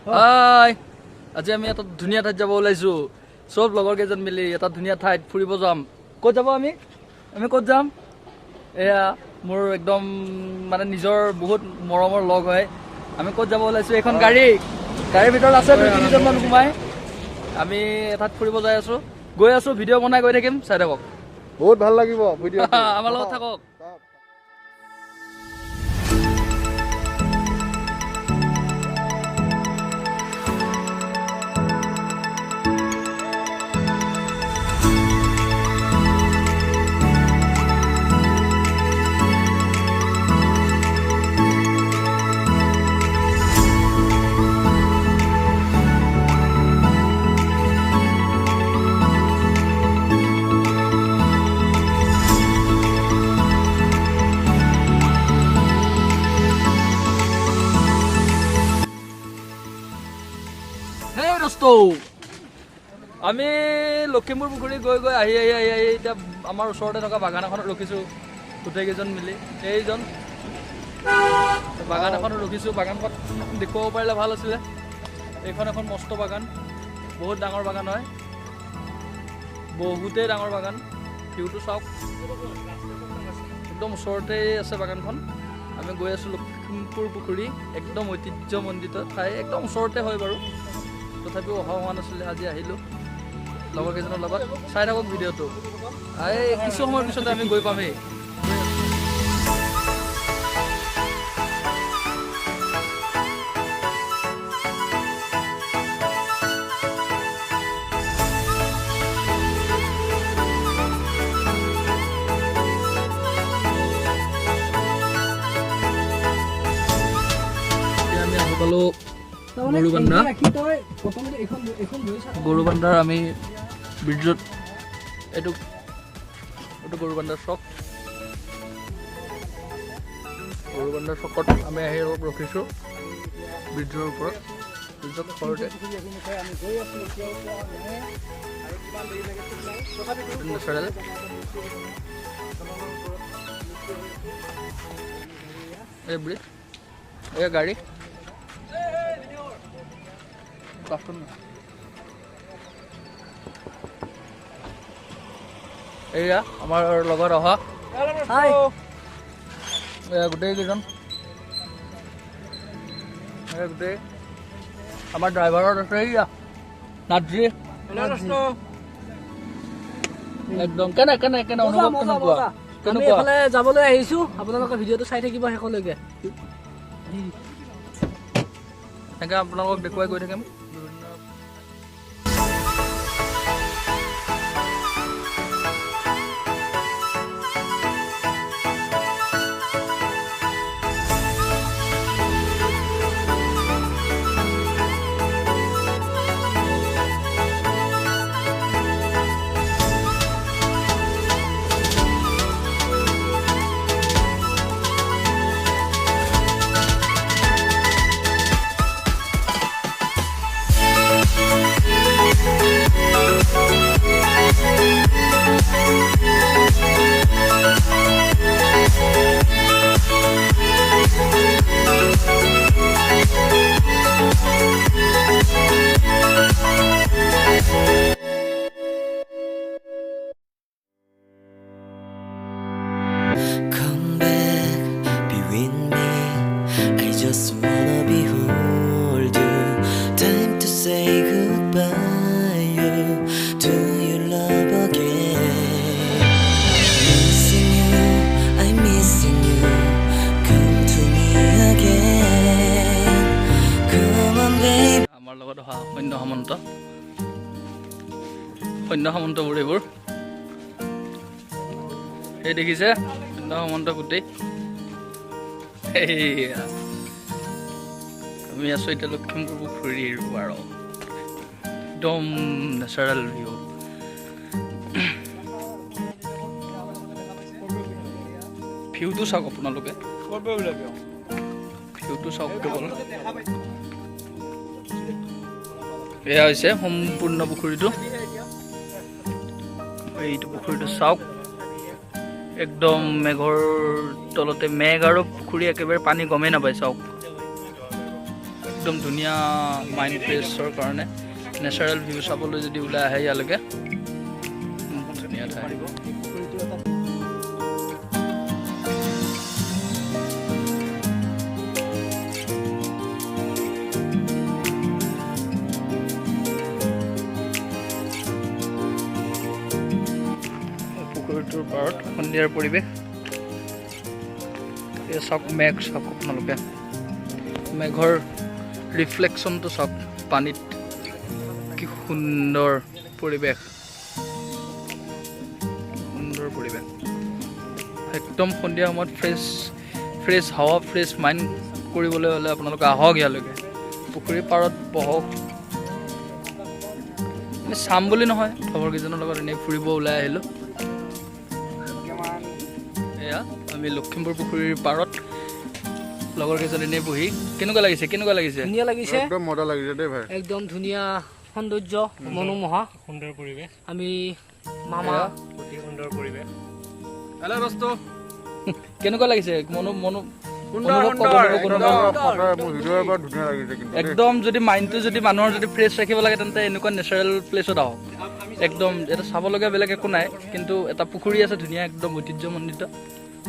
হাই আজি আমি এটা ধুনীয়া ঠাইত যাব ওলাইছো সব লগৰ কেইজন মিলি এটা ধুনীয়া ঠাইত ফুৰিব যাম ক'ত যাব আমি ক'ত যাম এয়া মোৰ একদম মানে নিজৰ বহুত মৰমৰ লগ হয় আমি ক'ত যাব ওলাইছো এখন গাড়ীৰ ভিতৰত আছে দুই তিনিজন মান ঘুমাই আমি এঠাইত ফুৰিব যাই আছো গৈ আছো ভিডিঅ' বনাই গৈ থাকিম চাই থাকক বহুত ভাল লাগিব ভিডিঅ' আমাৰ লগত থাকক আমি লখিমপুৰ পুখুৰী গৈ আহি এতিয়া আমাৰ ওচৰতে থকা বাগান এখনত ৰখিছোঁ গোটেইকেইজন মিলি এইজন বাগান এখনত ৰখিছোঁ বাগানখন দেখুৱাব পাৰিলে ভাল আছিলে এইখন এখন মস্ত বাগান বহুত ডাঙৰ বাগান হয় বহুতেই ডাঙৰ বাগান ভিউটো চাওক একদম ওচৰতে আছে বাগানখন আমি গৈ আছোঁ লখিমপুৰ পুখুৰী একদম ঐতিহ্যমণ্ডিত ঠাই একদম ওচৰতে হয় বাৰু তথাপিও অহা হোৱা নাছিলে আজি আহিলোঁ লগৰ কেইজনৰ লগত চাই থাকক ভিডিঅ'টো কিছু সময়ৰ পিছতে আমি গৈ পামেই আমি আহি পালোঁ গৰুবান্ধাৰ আমি ব্ৰিজত এইটো গৰুবান্ধাৰ চক চকত আমি আহি অলপ ৰখিছোঁ ব্ৰিজৰ ওপৰত ব্ৰিজত ঘৰতে নেচাৰেল এই ব্ৰিজ এই গাড়ী এয়া আমাৰ লগত অহা গোটেই কেইজন গোটেই আমাৰ ড্ৰাইভাৰত আছে এয়া নাদ্ৰী একদম কেনে অনুভৱ কেনেকুৱা যাবলৈ আহিছো আপোনালোকে ভিডিঅ'টো চাই থাকিব শেষলৈকে এনেকৈ আপোনালোকক দেখুৱাই গৈ থাকিম লগত অহা সৈন্য সামন্তবোৰ এইবোৰ এই দেখিছে সৈন্য সামন্ত গোটেই আমি আছো এতিয়া লখিমপুৰ পুখুৰীৰ আৰু একদম নেচাৰেল ভিউ ভিউটো চাওক আপোনালোকে ভিউটো চাওক কেৱল এয়া হৈছে সম্পূৰ্ণ পুখুৰীটো এইটো পুখুৰীটো চাওক একদম মেঘৰ তলতে মেঘ আৰু পুখুৰী একেবাৰে পানী গমেই নাপায় চাওক একদম ধুনীয়া মাইণ্ড ফ্ৰেছৰ কাৰণে নেচাৰেল ভিউ চাবলৈ যদি ওলাই আহে ইয়ালৈকে ধুনীয়া ঠাই পুখুৰীটোৰ পাৰত সন্ধিয়াৰ পৰিৱেশ চাওক মেঘ চাওক আপোনালোকে মেঘৰ ৰিফ্লেকশ্যনটো চাওক পানীত কি সুন্দৰ পৰিৱেশ একদম সন্ধিয়া সময়ত ফ্ৰেছ হাৱা ফ্ৰেছ মাইণ্ড কৰিবলৈ হ'লে আপোনালোকে আহক ইয়ালৈকে পুখুৰীৰ পাৰত বহক চাম বুলি নহয় খবৰকেইজনৰ লগত এনেই ফুৰিব ওলাই আহিলোঁ এয়া আমি লখিমপুৰ পুখুৰীৰ পাৰত লগৰ কেইজন এনেই বহি কেনেকুৱা লাগিছে ধুনীয়া লাগিছে একদম মজা লাগিছে দেই ভাই একদম ধুনীয়া সৌন্দৰ্য মনোমোহা সুন্দৰ পৰিৱেশ আমি মামা অতি সুন্দৰ পৰিৱেশ হেল্ল' দোস্ত কেনেকুৱা লাগিছে একদম যদি মাইণ্ডটো যদি মানুহৰ যদি ফ্ৰেছ ৰাখিব লাগে তেন্তে এনেকুৱা নেচাৰেল প্লেচত আহক একদম এটা চাবলগীয়া বেলেগ একো নাই কিন্তু এটা পুখুৰী আছে ধুনীয়া একদম ঐতিহ্যমণ্ডিত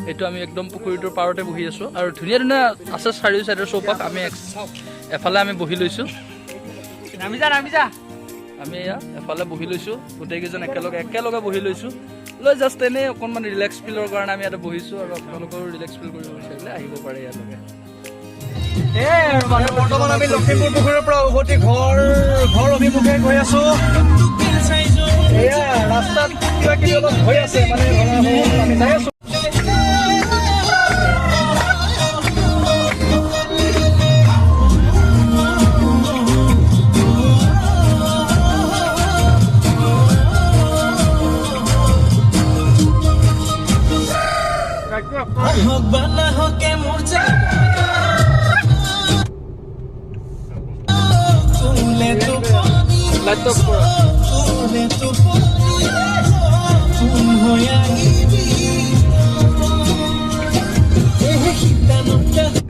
এইটো আমি একদম পুখুৰীটোৰ পাৰতে বহি আছোঁ আৰু ধুনীয়া ধুনীয়া আছে চাৰিও চাইডৰ চৌপাশ আমি এফালে আমি বহি লৈছোঁ আমি এয়া এফালে বহি লৈছোঁ গোটেইকেইজন একেলগে বহি লৈছোঁ লৈ জাষ্ট এনেই অকণমান ৰিলেক্স ফিলৰ কাৰণে আমি ইয়াতে বহিছোঁ আৰু আপোনালোকেও ৰিলেক্স ফিল কৰিব বিচাৰিলে আহিব পাৰে ইয়ালৈকে বৰ্তমান আমি লখিমপুৰ পুখুৰীৰ পৰা উভতি ঘৰ অভিমুখে গৈ আছো এয়া ৰাস্তাত কিবা কিবি অলপ হৈ আছে মানে আমি যাই আছো Hey,